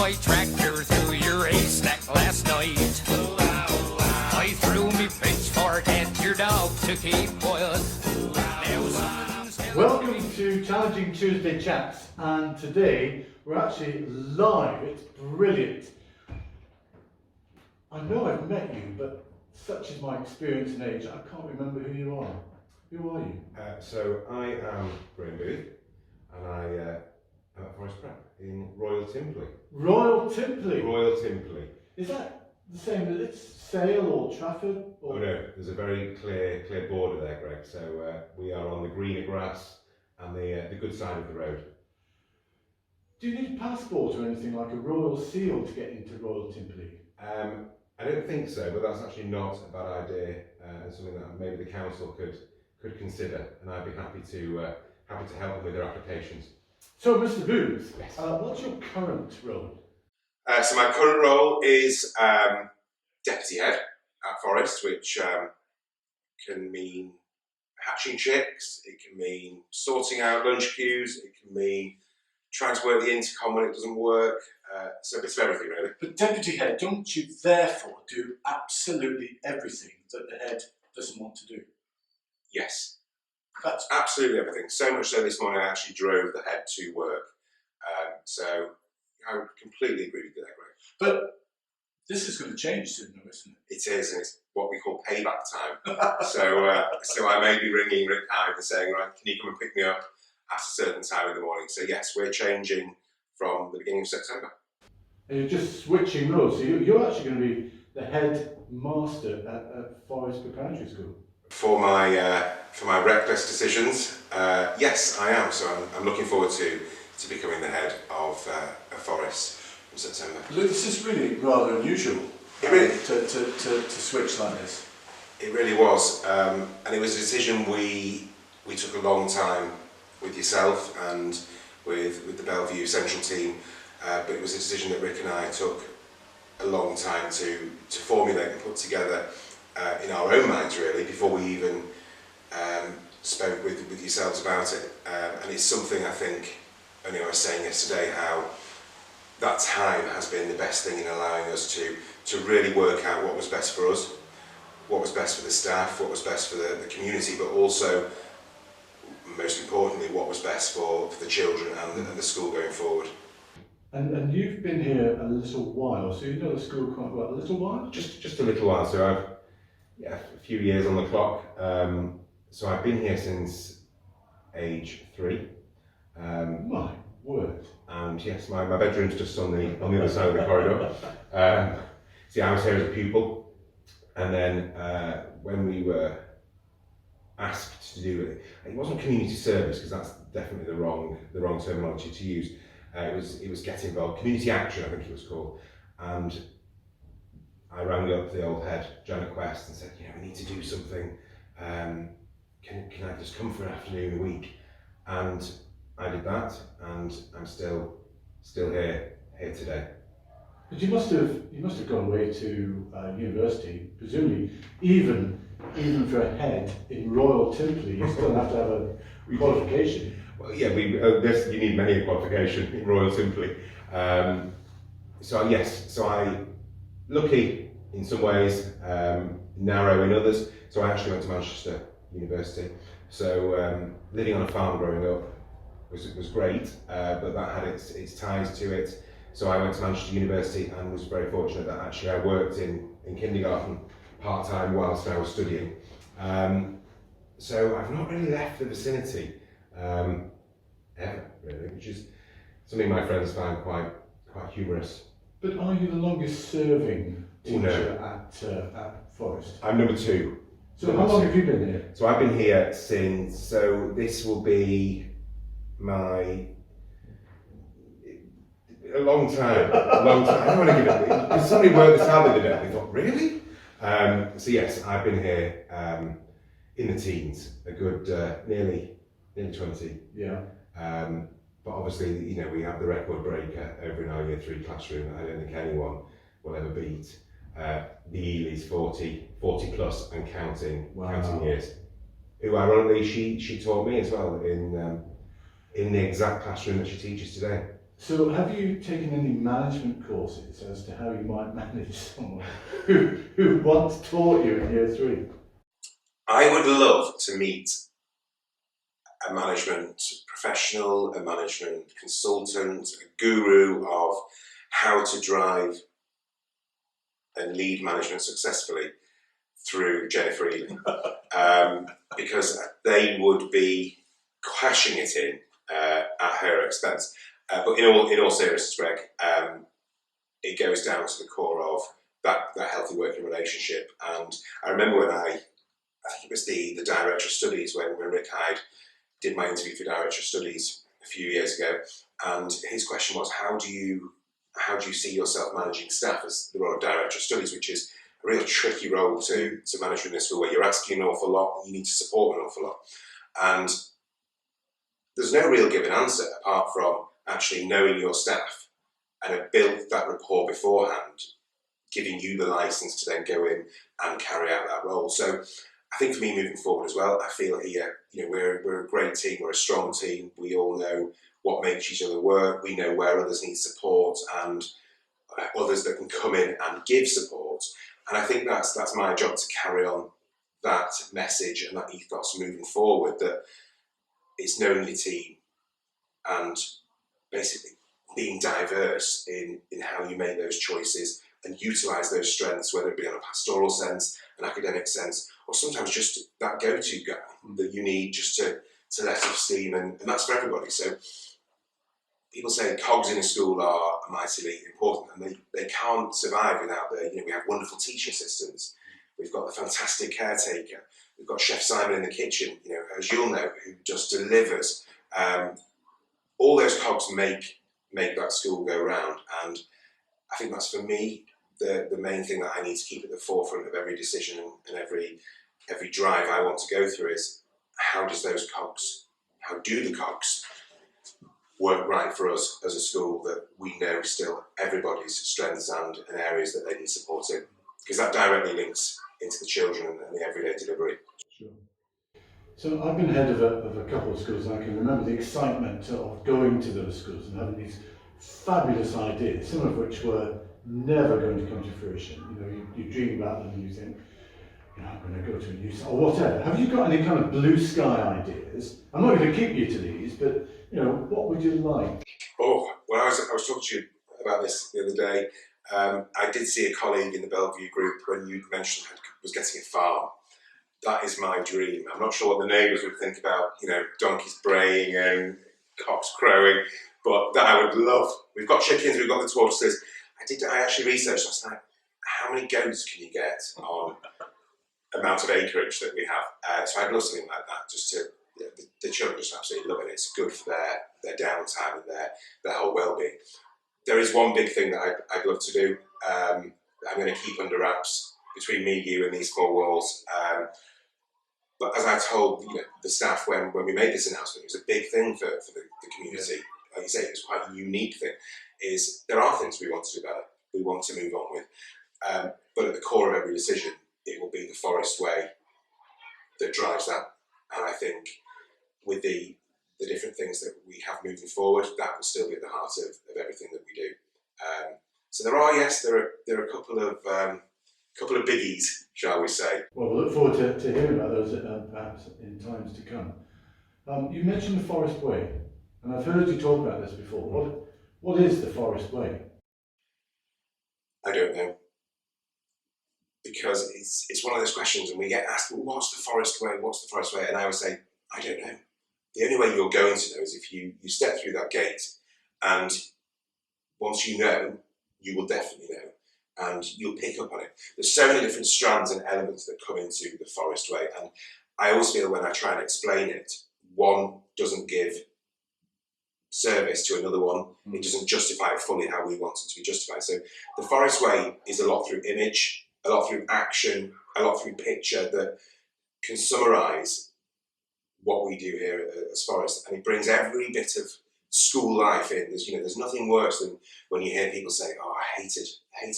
my tractor through your haystack last night. I threw me pitchfork at your dog to keep quiet. Welcome to Challenging Tuesday Chats, and today we're actually live. It's brilliant. I know I've met you, but such is my experience and age, I can't remember who you are. Who are you? So I am Graeme Booth, and I am at Forest Prep in Royal Timpley. Royal Timpley? Royal Timpley. Is that the same as it's Sale or Trafford? Or? Oh no, there's a very clear border there, Gregg. So we are on the greener grass and the good side of the road. Do you need a passport or anything like a royal seal to get into Royal Timpley? I don't think so, but that's actually not a bad idea, and something that maybe the council could consider, and I'd be happy to help them with their applications. So, Mr. Booth, yes. What's your current role? So my current role is deputy head at Forest, which can mean hatching chicks, it can mean sorting out lunch queues, it can mean trying to work the intercom when it doesn't work, so a bit of everything really. But deputy head, don't you therefore do absolutely everything that the head doesn't want to do? Yes, That's absolutely everything. So much so this morning I actually drove the head to work. So I would completely agree with you there, Greg. But this is going to change soon, though, isn't it? It is, and it's what we call payback time. So I may be ringing Rick Hyde and saying, right, can you come and pick me up at a certain time in the morning? So yes, we're changing from the beginning of September. And you're just switching roles. So you're actually going to be the head master at Forest Preparatory School. For my reckless decisions, yes, I am. So I'm looking forward to becoming the head of Forest in September. This is really rather unusual. To switch like this. It really was, and it was a decision we took a long time with yourself and with the Bellevue central team, but it was a decision that Rick and I took a long time to formulate and put together in our own minds really, before we even spoke with yourselves about it, and it's something I think, I was saying yesterday how that time has been the best thing in allowing us to really work out what was best for us, what was best for the staff, what was best for the community, but also, most importantly, what was best for the children and the school going forward. And you've been here a little while, so you know the school quite well. A little while? Just a little while. So I've a few years on the clock. So I've been here since age 3. My word. And yes, my bedroom's just on the other side of the corridor. See, I was here as a pupil, and then when we were asked to do it wasn't community service, because that's definitely the wrong terminology to use. It was get involved, community action I think it was called, and I rang up the old head, Janet Quest, and said, we need to do something. Can I just come for an afternoon a week? And I did that, and I'm still here today. But you must have gone away to university, presumably even for a head in Royal Timpley, you still have to have a qualification. Well, yeah, you need many qualification in Royal Timpley. So yes, so I lucky in some ways, narrow in others. So I actually went to Manchester University. So living on a farm growing up was great, but that had its ties to it. So I went to Manchester University and was very fortunate that actually I worked in kindergarten part-time whilst I was studying. So I've not really left the vicinity ever, really, which is something my friends find quite humorous. But are you the longest serving teacher No. at Forest? I'm number 2. So how long have you been here? So I've been here since, so this will be a long time. I don't want to give it, because somebody worked this out the other day and they thought, really? So yes, I've been here in the teens, a good nearly 20. Yeah. But obviously, we have the record breaker over in our year 3 classroom that I don't think anyone will ever beat. The Ely's 40 plus and counting years. Who ironically she taught me as well in the exact classroom that she teaches today. So have you taken any management courses as to how you might manage someone who once taught you in year 3? I would love to meet a management professional, a management consultant, a guru of how to drive and lead management successfully through Jennifer Ealing, because they would be cashing it in at her expense. But in all seriousness, Greg, it goes down to the core of that healthy working relationship. And I remember when I think it was the Director of Studies, when Rick Hyde did my interview for Director of Studies a few years ago, and his question was, how do you see yourself managing staff as the role of Director of Studies, which is a real tricky role to manage within a school, where you're asking an awful lot, you need to support an awful lot. And there's no real given answer apart from actually knowing your staff and have built that rapport beforehand, giving you the license to then go in and carry out that role. So I think for me moving forward as well, I feel here, we're a great team, we're a strong team, we all know what makes each other work, we know where others need support and others that can come in and give support. And I think that's my job, to carry on that message and that ethos moving forward, that it's knowing your team and basically being diverse in how you make those choices and utilise those strengths, whether it be on a pastoral sense, an academic sense, or sometimes just that go-to guy that you need just to let off steam, and that's for everybody. So people say cogs in a school are mightily important, and they can't survive without we have wonderful teaching assistants, we've got the fantastic caretaker, we've got Chef Simon in the kitchen, as you'll know, who just delivers. All those cogs make that school go round, and I think that's for me the main thing that I need to keep at the forefront of every decision and every drive I want to go through is, how do the cogs work right for us as a school, that we know still everybody's strengths and areas that they need support in, because that directly links into the children and the everyday delivery. Sure. So I've been head of a couple of schools, and I can remember the excitement of going to those schools and having these fabulous ideas, some of which were never going to come to fruition. You dream about them and you think, I'm going to go to a new school or whatever. Have you got any kind of blue sky ideas? I'm not going to keep you to these, but what would you like? Oh, well, I was talking to you about this the other day. I did see a colleague in the Bellevue group when you mentioned was getting a farm. That is my dream. I'm not sure what the neighbours would think about, donkeys braying and cocks crowing, but that I would love. We've got chickens, we've got the tortoises. I actually researched last night, how many goats can you get on amount of acreage that we have? So I'd love something like that, just to, the children just absolutely love it. It's good for their downtime and their whole well-being. There is one big thing that I'd love to do, that I'm going to keep under wraps between me, you and these four walls. But as I told the staff when we made this announcement, it was a big thing for the community. Yeah. Like you say, it was quite a unique thing. Is there are things we want to do better, we want to move on with, but at the core of every decision, it will be the Forest way that drives that. And I think with the different things that we have moving forward, that will still be at the heart of everything that we do. So there are a couple of biggies, shall we say. Well, we'll look forward to hearing about those perhaps in times to come. You mentioned the Forest way, and I've heard you talk about this before. What is the Forest way? I don't know. Because it's one of those questions, and we get asked, well, what's the Forest way? What's the Forest way? And I would say, I don't know. The only way you're going to know is if you step through that gate, and once you know, you will definitely know, and you'll pick up on it. There's so many different strands and elements that come into the Forest way, and I always feel when I try and explain it, one doesn't give service to another one. It doesn't justify it fully how we want it to be justified. So the Forest way is a lot through image, a lot through action, a lot through picture that can summarise what we do here as Forest, and it brings every bit of school life in. There's nothing worse than when you hear people say, "Oh, I hated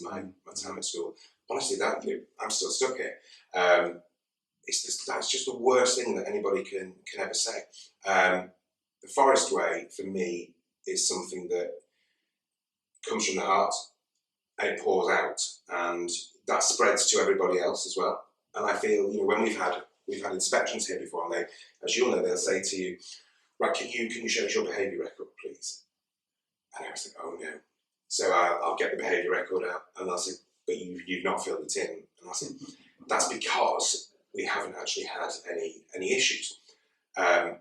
my time at school." Honestly, I'm still stuck here. That's just the worst thing that anybody can ever say. The Forest way for me is something that comes from the heart and it pours out, and that spreads to everybody else as well. And I feel, when we've had inspections here before, and they, as you'll know, they'll say to you, right, can you show us your behaviour record, please? And I was like, oh no. So I'll get the behaviour record out, and they'll say, but you've not filled it in. And I said, that's because we haven't actually had any issues. And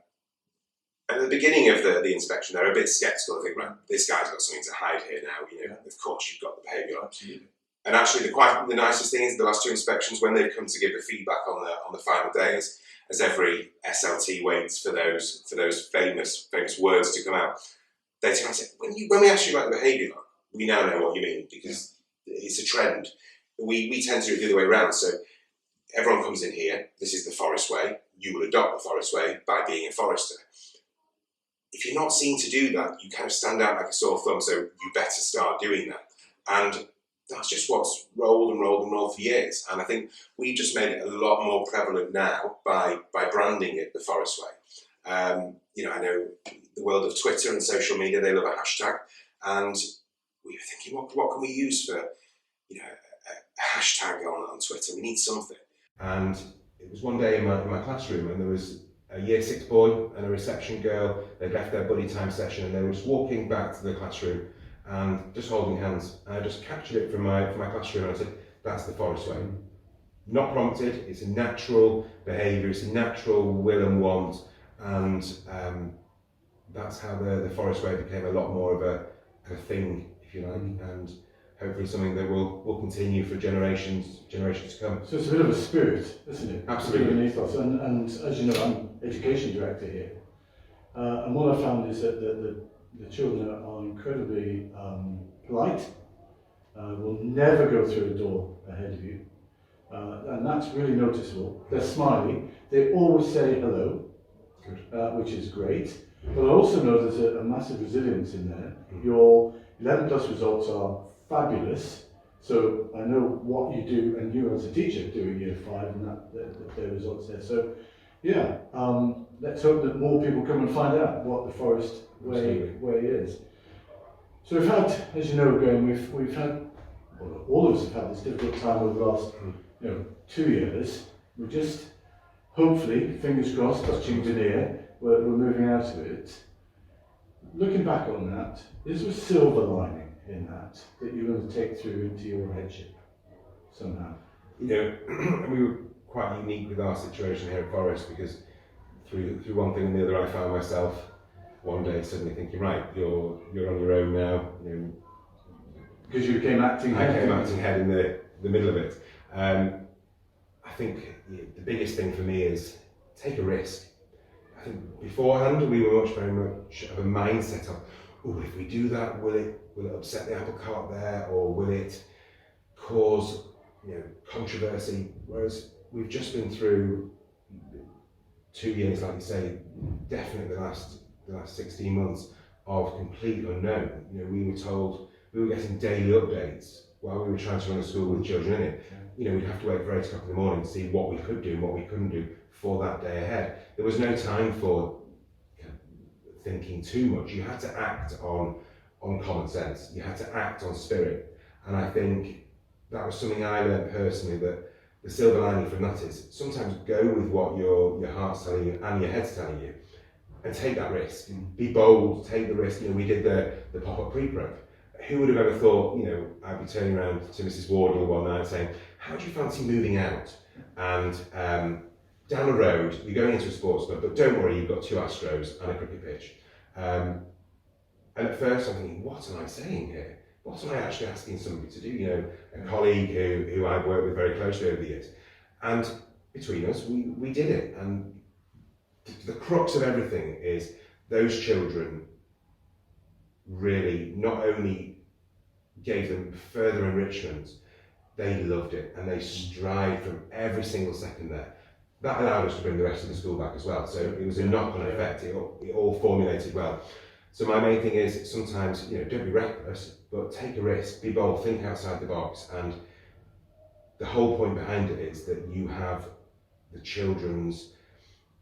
at the beginning of the inspection, they're a bit sceptical. They think, right, this guy's got something to hide here now. Of course you've got the behaviour. Absolutely. And actually, the nicest thing is the last two inspections, when they've come to give the feedback on the final day, as every SLT waits for those famous words to come out, they turn and say, when we ask you about the behaviour log, we now know what you mean, because it's a trend. We tend to do it the other way around. So everyone comes in here, this is the Forest way, you will adopt the Forest way by being a Forester. If you're not seen to do that, you kind of stand out like a sore thumb, so you better start doing that. And that's just what's rolled for years. And I think we've just made it a lot more prevalent now by branding it the Forest way. I know the world of Twitter and social media, they love a hashtag. And we were thinking, what can we use for a hashtag on Twitter? We need something. And it was one day in my classroom, and there was a year 6 boy and a reception girl. They'd left their buddy time session, and they were just walking back to the classroom and just holding hands. And I just captured it from my classroom, and I said, that's the Forest way. Not prompted, it's a natural behaviour, it's a natural will and want, and that's how the Forest way became a lot more of a thing, if you like, and hopefully something that will continue for generations to come. So it's a bit of a spirit, isn't it? Absolutely. A bit of an ethos. And as you know, I'm education director here. And what I found is that the children are incredibly polite, will never go through a door ahead of you. And that's really noticeable. They're smiley. They always say hello, which is great. But I also know there's a massive resilience in there. Your 11 plus results are fabulous. So I know what you do, and you as a teacher do in year 5, and that their results there. So yeah, let's hope that more people come and find out what the Forest way is. So we've had, as you know, Graeme, we've had, well, all of us have had this difficult time over the last 2 years. We're just, hopefully, fingers crossed, touching veneer, we're moving out of it. Looking back on that, is there a silver lining in that you're going to take through into your headship somehow? We were quite unique with our situation here at Forest, because through one thing and the other, I found myself one day suddenly thinking, right, you're on your own now. Because you became acting head. I came acting head in the middle of it. I think the biggest thing for me is take a risk. I think beforehand we were very much of a mindset of, oh, if we do that, will it upset the apple cart there, or will it cause controversy? Whereas we've just been through 2 years, like you say, definitely the last 16 months of complete unknown. We were told we were getting daily updates while we were trying to run a school with children in it. We'd have to wait for 8 o'clock in the morning to see what we could do and what we couldn't do for that day ahead. There was no time for thinking too much. You had to act on common sense. You had to act on spirit. And I think that was something I learned personally, that the silver lining from that is sometimes go with what your heart's telling you and your head's telling you, and take that risk. Be bold, take the risk. We did the pop-up pre-prep. Who would have ever thought, I'd be turning around to Mrs. Wardle one night saying, how do you fancy moving out? And down the road, you're going into a sports club, but don't worry, you've got 2 Astros and a cricket pitch. And at first I'm thinking, what am I saying here? What am I actually asking somebody to do? A colleague who I've worked with very closely over the years. And between us, we did it. And the crux of everything is those children really not only gave them further enrichment, they loved it, and they strived from every single second there. That allowed us to bring the rest of the school back as well. So it was a knock-on effect. It all formulated well. So my main thing is sometimes, don't be reckless, but take a risk, be bold, think outside the box. And the whole point behind it is that you have the children's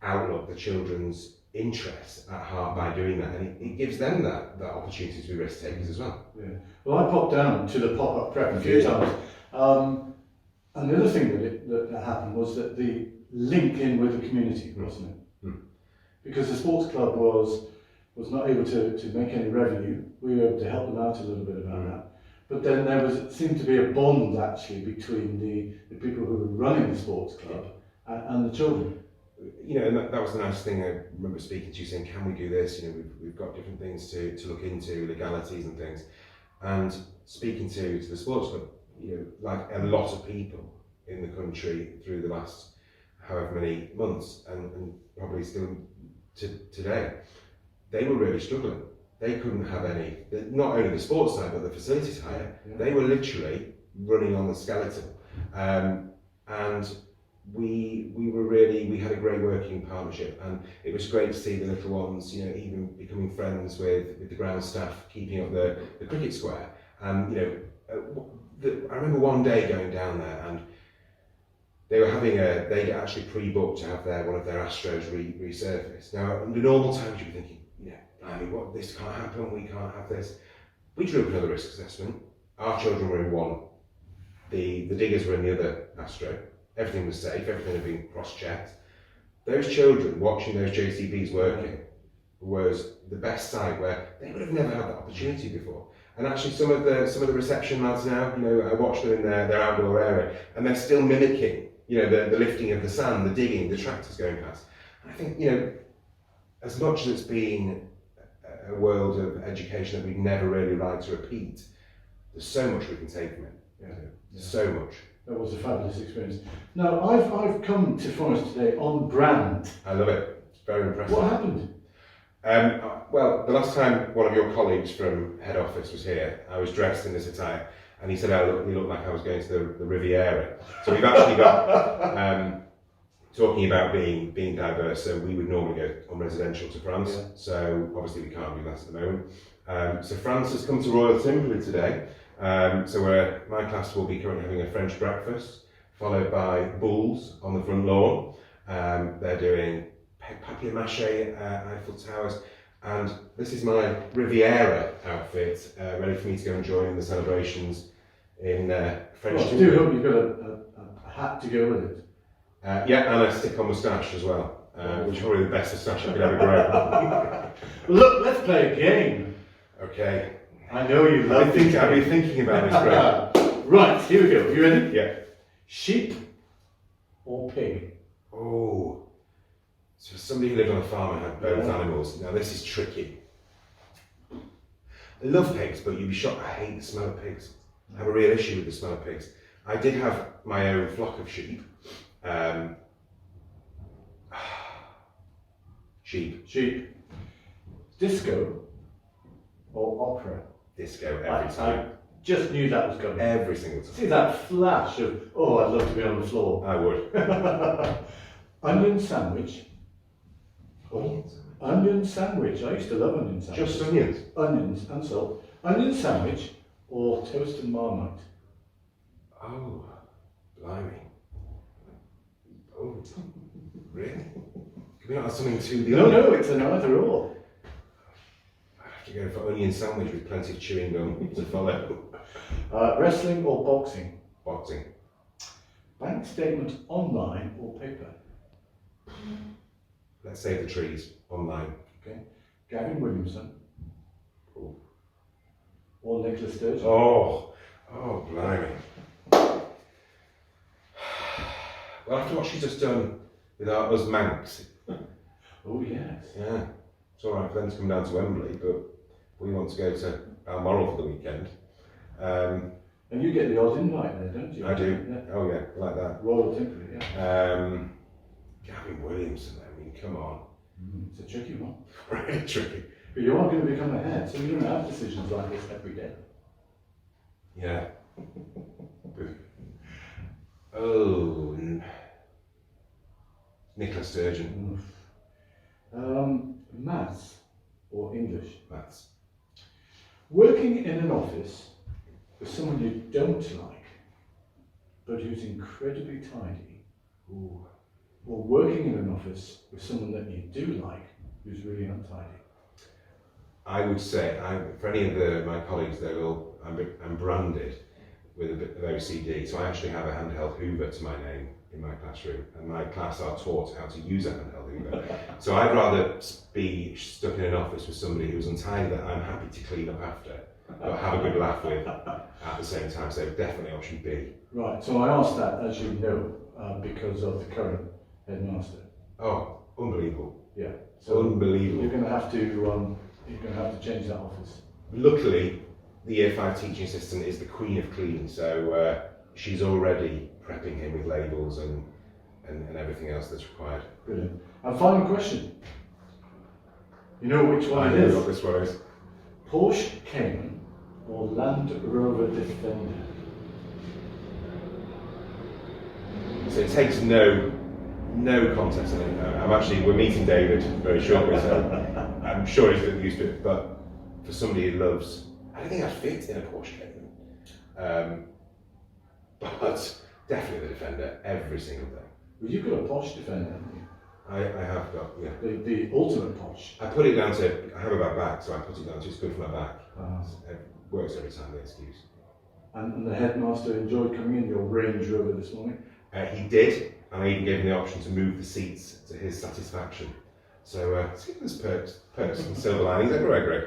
outlook, the children's interest at heart by doing that, and it gives them that opportunity to be risk takers as well. Yeah. Well, I popped down to the pop-up prep a few times, and the other thing that happened was that the link in with the community, wasn't it? Mm. Because the sports club was not able to make any revenue. We were able to help them out a little bit about that. But then there seemed to be a bond actually between the people who were running the sports club and the children. You know, and that was the nice thing. I remember speaking to you saying, can we do this? You know, we've got different things to look into, legalities and things. And speaking to the sports club, you know, like a lot of people in the country through the last however many months, and probably still today, they were really struggling. They couldn't have any, not only the sports side, but the facilities hire. Yeah. They were literally running on the skeleton. And we had a great working partnership, and it was great to see the little ones, you know, even becoming friends with the ground staff, keeping up the cricket square. And, you know, I remember one day going down there, and they were having they'd actually pre-booked to have one of their Astros resurfaced. Now, under normal times, you'd be thinking, I mean, what, this can't happen, we can't have this. We drew up another risk assessment. Our children were in one. The diggers were in the other Astro. Everything was safe, everything had been cross-checked. Those children watching those JCBs working was the best side, where they would have never had that opportunity before. And actually some of the reception lads now, you know, I watch them in their outdoor area, and they're still mimicking, you know, the lifting of the sand, the digging, the tractors going past. And I think, you know, as much as it's been a world of education that we'd never really like to repeat, there's so much we can take from it. So much. That was a fabulous experience. Now, I've come to Forest today on brand. I love it. It's very impressive. What happened? Well, the last time one of your colleagues from head office was here, I was dressed in this attire, and he said we looked like I was going to the Riviera. So we've actually got, talking about being diverse, so we would normally go on residential to France, so obviously we can't do that at the moment. So France has come to Royal Timberley today. So my class will be currently having a French breakfast, followed by bulls on the front lawn. They're doing papier-mâché Eiffel Towers, and this is my Riviera outfit, ready for me to go and join in the celebrations in French. Well, I do hope you've got a hat to go with it. Yeah, and a stick-on moustache as well, which is probably the best moustache I could ever grow. Look, let's play a game. Okay. I know you love I've been thinking about this, Greg. Right, here we go. You ready? Yeah. Sheep or pig? Oh. So somebody who lived on a farm and had both animals. Now this is tricky. I love pigs, but you'd be shocked. I hate the smell of pigs. I have a real issue with the smell of pigs. I did have my own flock of sheep. Sheep. Disco or opera? Disco every time. I just knew that was coming. Every single time. See that flash of, I'd love to be on the floor. I would. Onion sandwich. Onion sandwich. I used to love onion sandwich. Just onions? Onions and salt. Onion sandwich or toast and marmite? Oh, blimey. Oh, really? Can we not have something to the No, it's an either or. I have to go for onion sandwich with plenty of chewing gum to follow. Wrestling or boxing? Boxing. Bank statement online or paper? Let's save the trees. Online. Okay. Gavin Williamson. Cool. Or Nicola Sturgeon? Oh, blimey. Well, after what she's just done with us Manx. Oh, yes. Yeah. It's all right for them to come down to Wembley, but we want to go to Balmoral for the weekend. And you get the odd invite there, don't you? I do. Yeah. Oh, yeah, like that. Royal Timberley, yeah. Gavin Williamson, I mean, come on. It's a tricky one. Really tricky. But you are going to become a head, so you don't have decisions like this every day. Yeah. Oh, Nicola Sturgeon. Maths or English? Maths. Working in an office with someone you don't like, but who's incredibly tidy. Ooh. Or working in an office with someone that you do like, who's really untidy? I would say, for any of my colleagues, I'm branded with a bit of OCD, so I actually have a handheld hoover to my name in my classroom, and my class are taught how to use a handheld hoover. So I'd rather be stuck in an office with somebody who's untidy that I'm happy to clean up after, or have a good laugh with at the same time, so definitely option B. Right, so I asked that, as you know, because of the current headmaster. Oh, unbelievable. Yeah, so Unbelievable. you're going to have to change that office. Luckily, the Year 5 teaching assistant is the queen of clean, so she's already prepping him with labels and everything else that's required. Brilliant. And final question. You know which one I it know is? what this one is. Porsche Cayman or Land Rover Defender? So it takes no contest. We're meeting David very shortly, so I'm sure he's getting used to it. But for somebody who loves, I don't think I'd fit in a Porsche Cayman. But definitely the Defender every single day. Well, you've got a Porsche Defender, haven't you? I have got, yeah. The ultimate Porsche. I put it down to, I have a bad back, so I put it down to, it's good for my back. Ah. It works every time, the excuse. And the headmaster enjoyed coming in your Range Rover this morning? He did, and I even gave him the option to move the seats to his satisfaction. So it's given us perks and silver linings everywhere, Greg.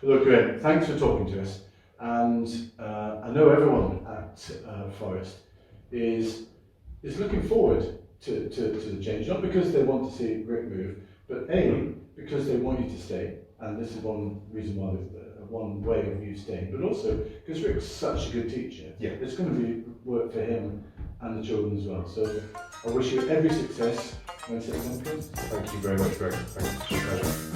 Look, Graeme, thanks for talking to us. And I know everyone at Forest is looking forward to the change, not because they want to see Rick move, but because they want you to stay, and this is one reason why, one way of you staying, but also because Rick's such a good teacher. Yeah. It's going to be work for him and the children as well. So I wish you every success when it's at one point. Thank you very much, Greg. Thanks. It's a pleasure.